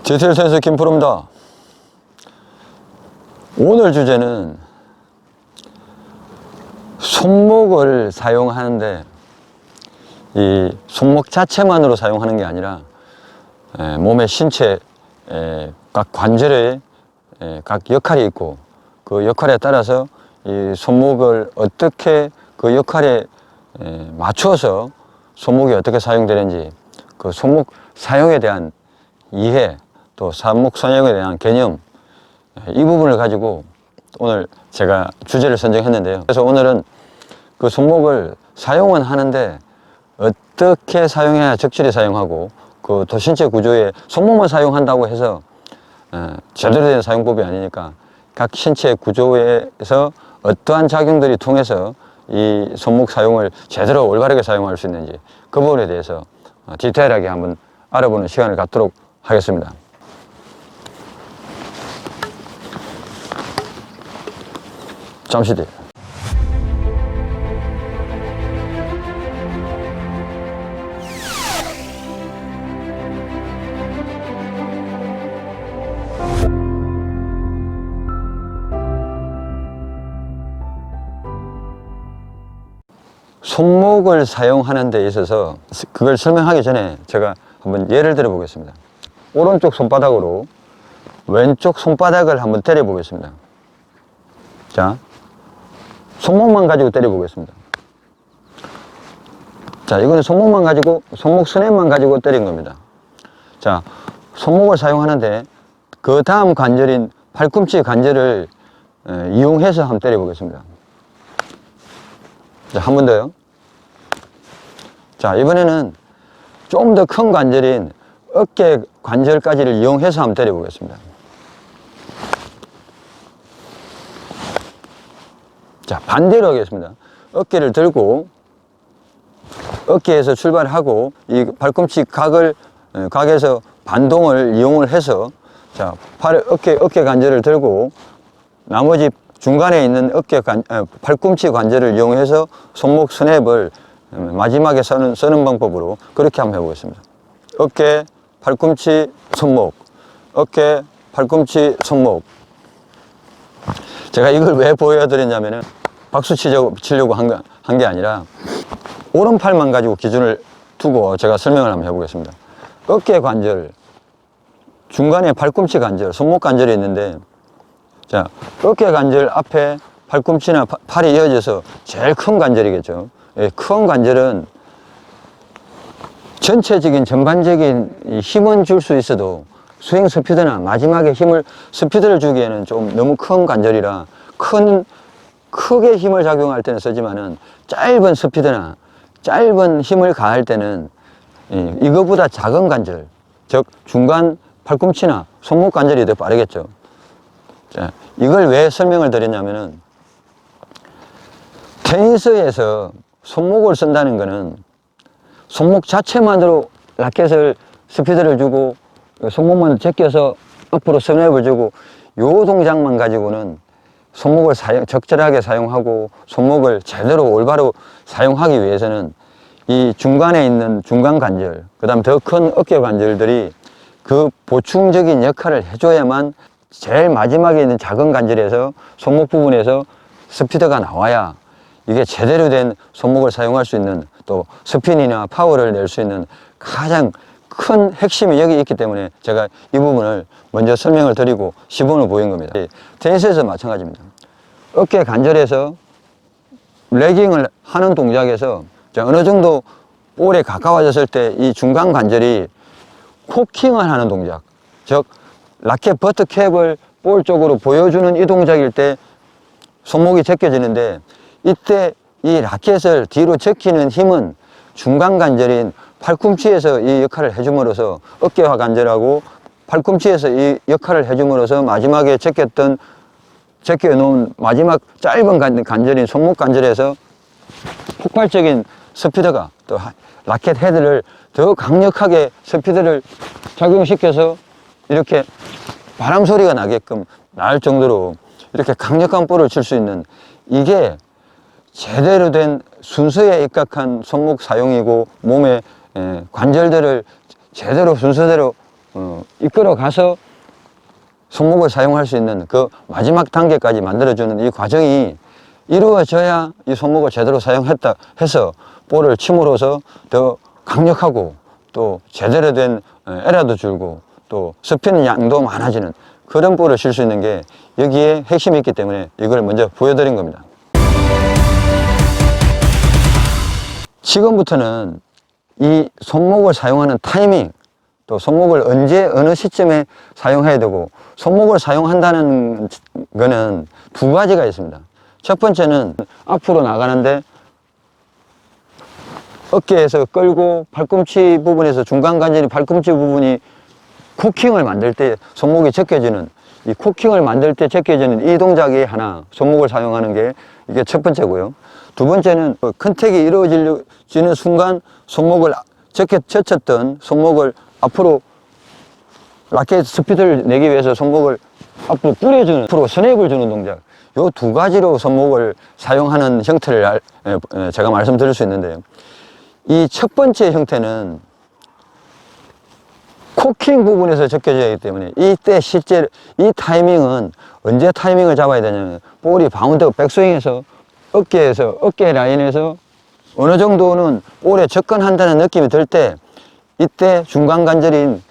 GTL 선수 김프로입니다. 오늘 주제는 손목을 사용하는데 이 손목 자체만으로 사용하는 게 아니라 몸의 신체 각 관절에 각 역할이 있고 그 역할에 따라서 이 손목을 어떻게 그 역할에 맞춰서 손목이 어떻게 사용되는지 그 손목 사용에 대한 이해 또 손목 사용에 대한 개념 이 부분을 가지고 오늘 제가 주제를 선정했는데요. 그래서 오늘은 그 손목을 사용은 하는데 어떻게 사용해야 적절히 사용하고 그 도신체 구조에 손목만 사용한다고 해서 제대로 된 사용법이 아니니까 각 신체 구조에서 어떠한 작용들이 통해서 이 손목 사용을 제대로 올바르게 사용할 수 있는지 그 부분에 대해서 디테일하게 한번 알아보는 시간을 갖도록 하겠습니다. 잠시 뒤. 손목을 사용하는 데 있어서 그걸 설명하기 전에 제가 한번 예를 들어 보겠습니다. 오른쪽 손바닥으로 왼쪽 손바닥을 한번 때려 보겠습니다. 자, 손목만 가지고 때려 보겠습니다. 자, 이거는 손목만 가지고, 손목 스냅만 가지고 때린 겁니다. 자, 손목을 사용하는데 그 다음 관절인 팔꿈치 관절을 이용해서 한번 때려 보겠습니다. 자, 한 번 더요. 자, 이번에는 좀 더 큰 관절인 어깨 관절까지를 이용해서 한번 때려 보겠습니다. 자, 반대로 하겠습니다. 어깨를 들고 어깨에서 출발하고 이 팔꿈치 각에서 반동을 이용을 해서 자, 어깨 관절을 들고 나머지 중간에 있는 팔꿈치 관절을 이용해서 손목 스냅을 마지막에 쓰는 방법으로 그렇게 한번 해보겠습니다. 어깨, 팔꿈치, 손목, 어깨, 팔꿈치, 손목. 제가 이걸 왜 보여드렸냐면은 박수 치려고 한 게 아니라 오른팔만 가지고 기준을 두고 제가 설명을 한번 해보겠습니다. 어깨 관절, 중간에 팔꿈치 관절, 손목 관절이 있는데 자, 어깨 관절 앞에 팔꿈치나 팔이 이어져서 제일 큰 관절이겠죠. 큰 관절은 전반적인 힘은 줄 수 있어도 스윙 스피드나 마지막에 스피드를 주기에는 좀 너무 큰 관절이라 크게 힘을 작용할 때는 쓰지만은 짧은 스피드나 짧은 힘을 가할 때는 이거보다 작은 관절, 즉 중간 팔꿈치나 손목 관절이 더 빠르겠죠. 자, 이걸 왜 설명을 드렸냐면은 테니스에서 손목을 쓴다는 거는 손목 자체만으로 라켓을 스피드를 주고 손목만 제껴서 앞으로 스냅을 주고 요 동작만 가지고는 손목을 적절하게 사용하고 손목을 제대로 올바로 사용하기 위해서는 이 중간에 있는 중간 관절, 그 다음 더 큰 어깨 관절들이 그 보충적인 역할을 해줘야만 제일 마지막에 있는 작은 관절에서 손목 부분에서 스피드가 나와야 이게 제대로 된 손목을 사용할 수 있는 또 스핀이나 파워를 낼 수 있는 가장 큰 핵심이 여기 있기 때문에 제가 이 부분을 먼저 설명을 드리고 시범을 보인 겁니다. 테니스에서 마찬가지입니다. 어깨 관절에서 레깅을 하는 동작에서 어느 정도 볼에 가까워졌을 때 이 중간 관절이 코킹을 하는 동작, 즉 라켓 버트캡을 볼 쪽으로 보여주는 이 동작일 때 손목이 제껴지는데 이때 이 라켓을 뒤로 제끼는 힘은 중간 관절인 팔꿈치에서 이 역할을 해줌으로써 어깨와 관절하고 팔꿈치에서 이 역할을 해줌으로써 마지막에 제껴놓은 마지막 짧은 관절인 손목 관절에서 폭발적인 스피드가 또 라켓 헤드를 더 강력하게 스피드를 작용시켜서 이렇게 바람 소리가 나게끔 날 정도로 이렇게 강력한 볼을 칠 수 있는 이게 제대로 된 순서에 입각한 손목 사용이고 몸의 관절들을 제대로 순서대로 이끌어 가서 손목을 사용할 수 있는 그 마지막 단계까지 만들어주는 이 과정이 이루어져야 이 손목을 제대로 사용했다 해서 볼을 침으로써 더 강력하고 또 제대로 된 에러도 줄고 또 스피는 양도 많아지는 그런 볼을 칠 수 있는 게 여기에 핵심이 있기 때문에 이걸 먼저 보여드린 겁니다. 지금부터는 이 손목을 사용하는 타이밍, 또 손목을 언제 어느 시점에 사용해야 되고, 손목을 사용한다는 거는 두 가지가 있습니다. 첫 번째는 앞으로 나가는데 어깨에서 끌고 팔꿈치 부분에서 중간 관절이 팔꿈치 부분이 코킹을 만들 때 손목이 제껴지는, 이 코킹을 만들 때 제껴지는 이 동작이 하나, 손목을 사용하는 게 이게 첫 번째고요. 두 번째는 컨택이 이루어지는 순간 손목을 젖혔던 손목을 앞으로 라켓 스피드를 내기 위해서 손목을 앞으로 뿌려주는, 앞으로 스냅을 주는 동작, 이 두 가지로 손목을 사용하는 형태를 제가 말씀드릴 수 있는데요. 이 첫 번째 형태는 코킹 부분에서 적혀져야 하기 때문에 이때 실제 이 타이밍은 언제 타이밍을 잡아야 되냐면, 볼이 바운드 백스윙에서 어깨 라인에서 어느 정도는 볼에 접근한다는 느낌이 들 때, 이때 중간 관절인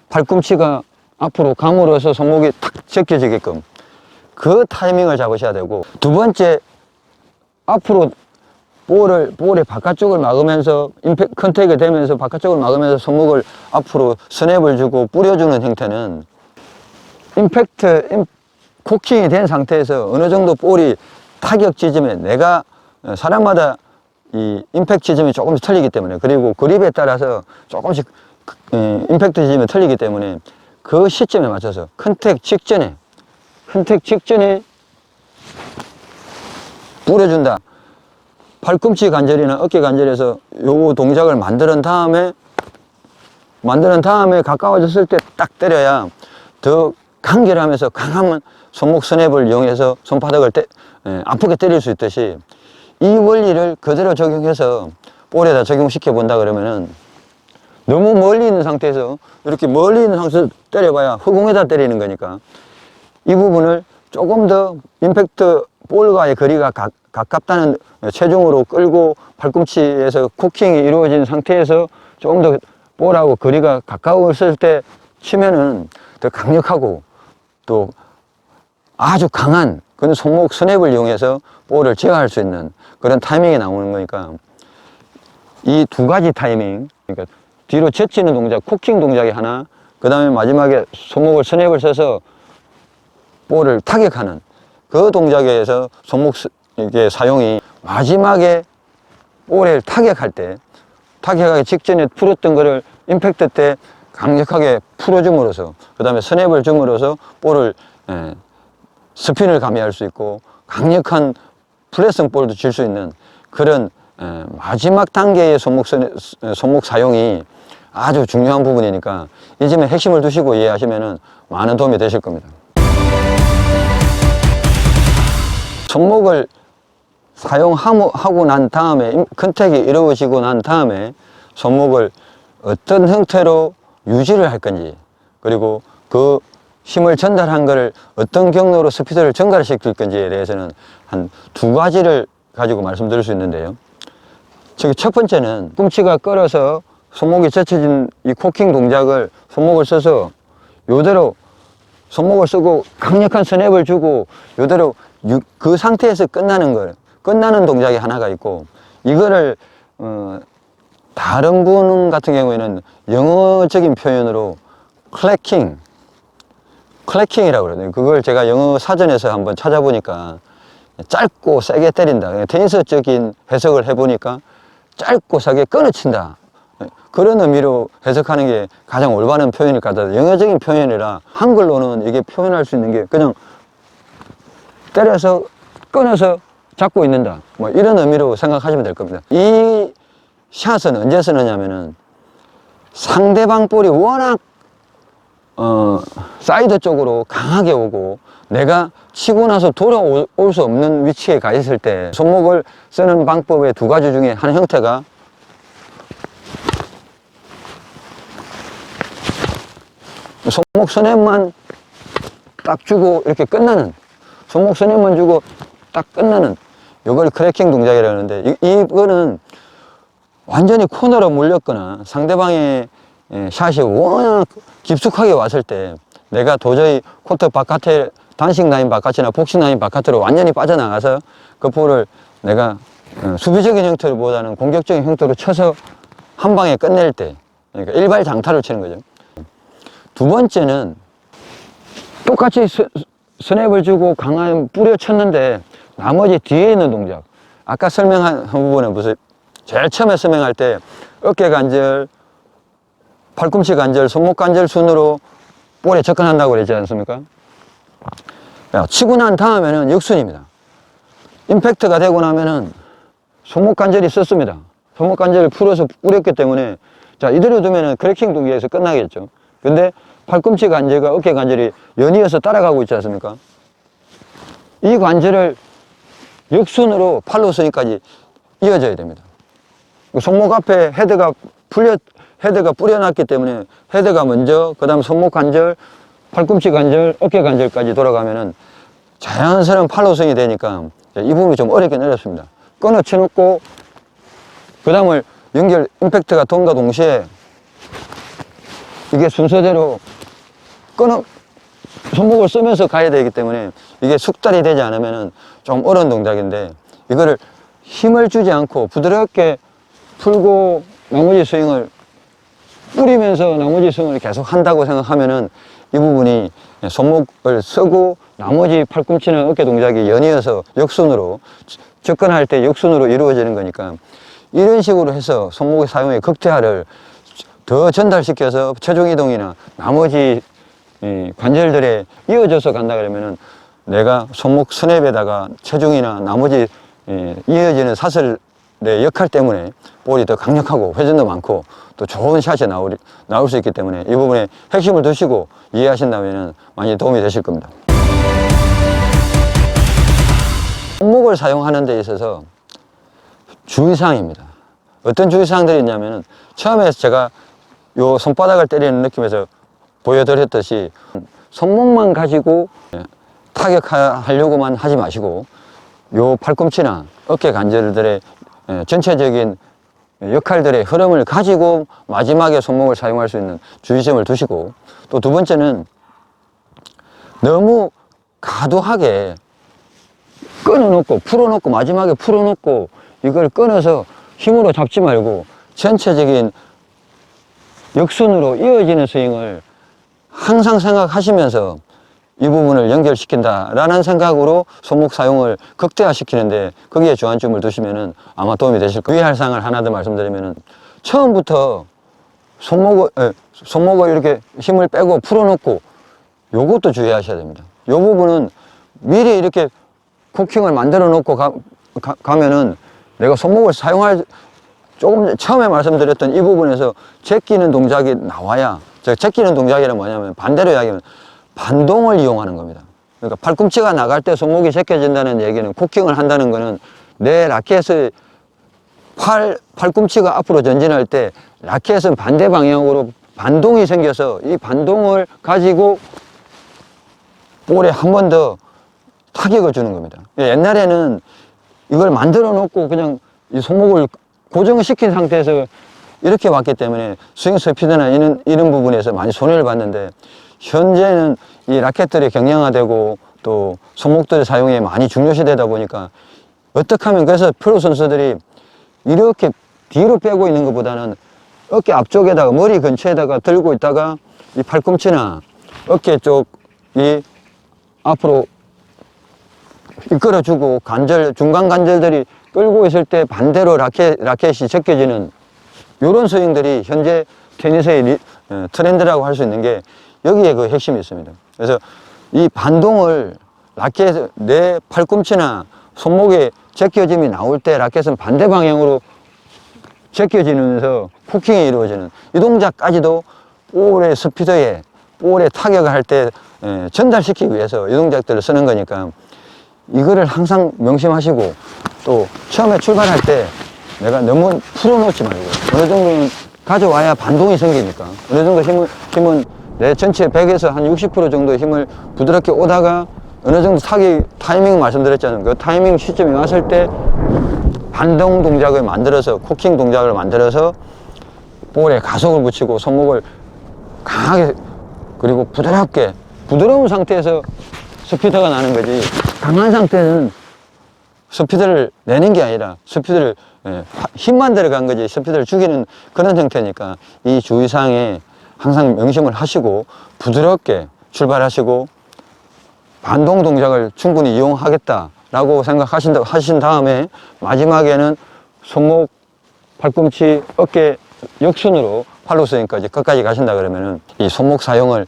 팔꿈치가 앞으로 감으로써 손목이 탁 제껴지게끔 그 타이밍을 잡으셔야 되고, 두 번째 앞으로 볼의 바깥쪽을 막으면서 컨택이 되면서 바깥쪽을 막으면서 손목을 앞으로 스냅을 주고 뿌려주는 형태는 코킹이 된 상태에서 어느 정도 볼이 타격 지점에, 내가 사람마다 이 임팩트 지점이 조금씩 틀리기 때문에, 그리고 그립에 따라서 조금씩 임팩트 지점이 틀리기 때문에 그 시점에 맞춰서 컨택 직전에 뿌려준다. 팔꿈치 관절이나 어깨 관절에서 요 동작을 만드는 다음에 가까워졌을 때 딱 때려야 더 간결하면서 강한 손목 스냅을 이용해서 손바닥을 아프게 때릴 수 있듯이, 이 원리를 그대로 적용해서 볼에다 적용시켜 본다 그러면은, 너무 멀리 있는 상태에서 이렇게 멀리 있는 상태에서 때려봐야 허공에다 때리는 거니까, 이 부분을 조금 더 임팩트 볼과의 거리가 가깝다는 체중으로 끌고 팔꿈치에서 코킹이 이루어진 상태에서 조금 더 볼하고 거리가 가까웠을 때 치면은 더 강력하고 또 아주 강한 그런 손목 스냅을 이용해서 볼을 제어할 수 있는 그런 타이밍이 나오는 거니까, 이 두 가지 타이밍, 그러니까 뒤로 젖히는 동작, 코킹 동작이 하나, 그 다음에 마지막에 손목을 스냅을 써서 볼을 타격하는 그 동작에서 손목 이게 사용이 마지막에 볼을 타격하기 직전에 풀었던 거를 임팩트 때 강력하게 풀어줌으로써, 그 다음에 스냅을 줌으로써 볼을 스핀을 가미할 수 있고 강력한 플랫성 볼도 칠 수 있는 그런 마지막 단계의 손목 사용이 아주 중요한 부분이니까, 이 점에 핵심을 두시고 이해하시면 많은 도움이 되실 겁니다. 손목을 사용하고 난 다음에, 컨택이 이루어지고 난 다음에 손목을 어떤 형태로 유지를 할 건지, 그리고 그 힘을 전달한 것을 어떤 경로로 스피드를 증가시킬 건지에 대해서는 한 두 가지를 가지고 말씀드릴 수 있는데요. 첫 번째는 꿈치가 끌어서 손목이 젖혀진 이 코킹 동작을 손목을 써서 요대로 손목을 쓰고 강력한 스냅을 주고 요대로 그 상태에서 끝나는 동작이 하나가 있고, 이거를 다른 분 같은 경우에는 영어적인 표현으로 클래킹이라고 그러거든요. 그걸 제가 영어 사전에서 한번 찾아보니까 짧고 세게 때린다, 테니스적인 해석을 해보니까 짧고 세게 끊어친다, 그런 의미로 해석하는 게 가장 올바른 표현일 것 같아요. 영어적인 표현이라 한글로는 이게 표현할 수 있는 게 그냥 때려서 끊어서 잡고 있는다, 뭐 이런 의미로 생각하시면 될 겁니다. 이 샷은 언제 쓰느냐면은 상대방 볼이 워낙 사이드 쪽으로 강하게 오고 내가 치고 나서 돌아올 수 없는 위치에 가 있을 때, 손목을 쓰는 방법의 두 가지 중에 한 형태가 손목 스냅만 딱 주고 이렇게 끝나는, 손목 스냅만 주고 딱 끝나는, 이걸 크래킹 동작이라고 하는데, 이거는 완전히 코너로 물렸거나 상대방의 샷이 워낙 깊숙하게 왔을 때 내가 도저히 코트 바깥에, 단식 라인 바깥이나 복식 라인 바깥으로 완전히 빠져나가서 그 볼을 내가 수비적인 형태보다는 공격적인 형태로 쳐서 한 방에 끝낼 때, 그러니까 일발 장타를 치는 거죠. 두 번째는 똑같이 스냅을 주고 강한 뿌려 쳤는데 나머지 뒤에 있는 동작, 아까 설명한 부분은 무슨 제일 처음에 설명할 때 어깨 관절, 팔꿈치 관절, 손목 관절 순으로 볼에 접근한다고 그랬지 않습니까? 치고 난 다음에는 역순입니다. 임팩트가 되고 나면은 손목 관절이 썼습니다. 손목 관절을 풀어서 뿌렸기 때문에, 자, 이대로 두면은 크래킹 동작에서 끝나겠죠. 근데 팔꿈치 관절과 어깨 관절이 연이어서 따라가고 있지 않습니까? 이 관절을 역순으로 팔로 스윙까지 이어져야 됩니다. 손목 앞에 헤드가 뿌려놨기 때문에 헤드가 먼저, 그 다음 손목 관절, 팔꿈치 관절, 어깨 관절까지 돌아가면은 자연스러운 팔로 스윙이 되니까 이 부분이 좀 어렵긴 어렵습니다. 끊어 쳐놓고 그 다음을 연결, 임팩트가 돈과 동시에 이게 순서대로 손목을 쓰면서 가야 되기 때문에 이게 숙달이 되지 않으면 좀 어려운 동작인데, 이거를 힘을 주지 않고 부드럽게 풀고 나머지 스윙을 뿌리면서 나머지 스윙을 계속 한다고 생각하면은 이 부분이 손목을 쓰고 나머지 팔꿈치나 어깨 동작이 연이어서 역순으로 접근할 때 역순으로 이루어지는 거니까, 이런 식으로 해서 손목의 사용의 극대화를 더 전달시켜서 체중 이동이나 나머지 관절들에 이어져서 간다 그러면은 내가 손목 스냅에다가 체중이나 나머지 이어지는 사슬의 역할 때문에 볼이 더 강력하고 회전도 많고 또 좋은 샷이 나올 수 있기 때문에 이 부분에 핵심을 두시고 이해하신다면 많이 도움이 되실 겁니다. 손목을 사용하는 데 있어서 주의사항입니다. 어떤 주의사항들이 있냐면은, 처음에 제가 요 손바닥을 때리는 느낌에서 보여드렸듯이 손목만 가지고 타격하려고만 하지 마시고 요 팔꿈치나 어깨 관절들의 전체적인 역할들의 흐름을 가지고 마지막에 손목을 사용할 수 있는 주의점을 두시고, 또 두 번째는 너무 과도하게 끊어놓고 풀어놓고 마지막에 풀어놓고 이걸 끊어서 힘으로 잡지 말고 전체적인 역순으로 이어지는 스윙을 항상 생각하시면서 이 부분을 연결시킨다라는 생각으로 손목 사용을 극대화시키는데 거기에 주안점을 두시면은 아마 도움이 되실 거예요. 주의할 사항을 하나 더 말씀드리면은, 처음부터 손목을 이렇게 힘을 빼고 풀어놓고 요것도 주의하셔야 됩니다. 요 부분은 미리 이렇게 코킹을 만들어 놓고 가면은 내가 손목을 사용할, 조금 처음에 말씀드렸던 이 부분에서 제끼는 동작이 나와야, 제끼는 동작이란 뭐냐면 반대로 이야기하면 반동을 이용하는 겁니다. 그러니까 팔꿈치가 나갈 때 손목이 제껴진다는 얘기는, 코킹을 한다는 거는 내 라켓의 팔꿈치가 앞으로 전진할 때 라켓은 반대 방향으로 반동이 생겨서 이 반동을 가지고 볼에 한 번 더 타격을 주는 겁니다. 옛날에는 이걸 만들어 놓고 그냥 이 손목을 고정시킨 상태에서 이렇게 왔기 때문에 스윙 스피드나 이런 부분에서 많이 손해를 봤는데, 현재는 이 라켓들이 경량화되고 또 손목들의 사용이 많이 중요시되다 보니까 어떻게 하면, 그래서 프로 선수들이 이렇게 뒤로 빼고 있는 것보다는 어깨 앞쪽에다가 머리 근처에다가 들고 있다가 이 팔꿈치나 어깨 쪽이 앞으로 이끌어주고 중간 관절들이 끌고 있을 때 반대로 라켓이 제껴지는 이런 스윙들이 현재 테니스의 트렌드라고 할 수 있는 게 여기에 그 핵심이 있습니다. 그래서 이 반동을 내 팔꿈치나 손목에 제껴짐이 나올 때 라켓은 반대 방향으로 제껴지면서 코킹이 이루어지는 이 동작까지도 볼의 스피드에, 볼에 타격을 할 때 전달시키기 위해서 이 동작들을 쓰는 거니까 이거를 항상 명심하시고, 또 처음에 출발할 때 내가 너무 풀어놓지 말고 어느 정도는 가져와야 반동이 생기니까 어느 정도 힘은 내 전체 100에서 한 60% 정도 힘을 부드럽게 오다가 어느 정도 타기 타이밍 말씀드렸잖아요. 그 타이밍 시점이 왔을 때 반동 동작을 만들어서, 코킹 동작을 만들어서 볼에 가속을 붙이고 손목을 강하게, 그리고 부드럽게, 부드러운 상태에서 스피드가 나는 거지, 강한 상태는 스피드를 내는 게 아니라 스피드를, 힘만 들어간 거지 스피드를 죽이는 그런 형태니까 이 주의사항에 항상 명심을 하시고 부드럽게 출발하시고 반동 동작을 충분히 이용하겠다라고 하신 다음에 마지막에는 손목, 팔꿈치, 어깨 역순으로 팔로 스윙까지 끝까지 가신다 그러면은 이 손목 사용을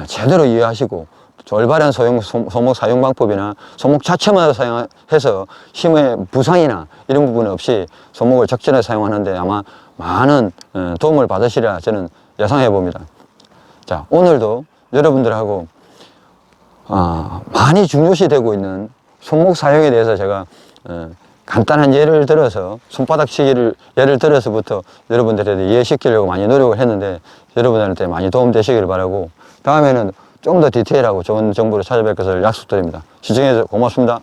제대로 이해하시고 올바른 손목 사용 방법이나 손목 자체만 사용해서 힘의 부상이나 이런 부분 없이 손목을 적절하게 사용하는데 아마 많은 도움을 받으시리라 저는 예상해 봅니다. 자, 오늘도 여러분들하고 많이 중요시되고 있는 손목 사용에 대해서 제가 간단한 예를 들어서, 손바닥 치기를 예를 들어서부터 여러분들한테 이해시키려고 많이 노력을 했는데 여러분들한테 많이 도움되시기를 바라고, 다음에는 좀 더 디테일하고 좋은 정보를 찾아뵐 것을 약속드립니다. 시청해주셔서 고맙습니다.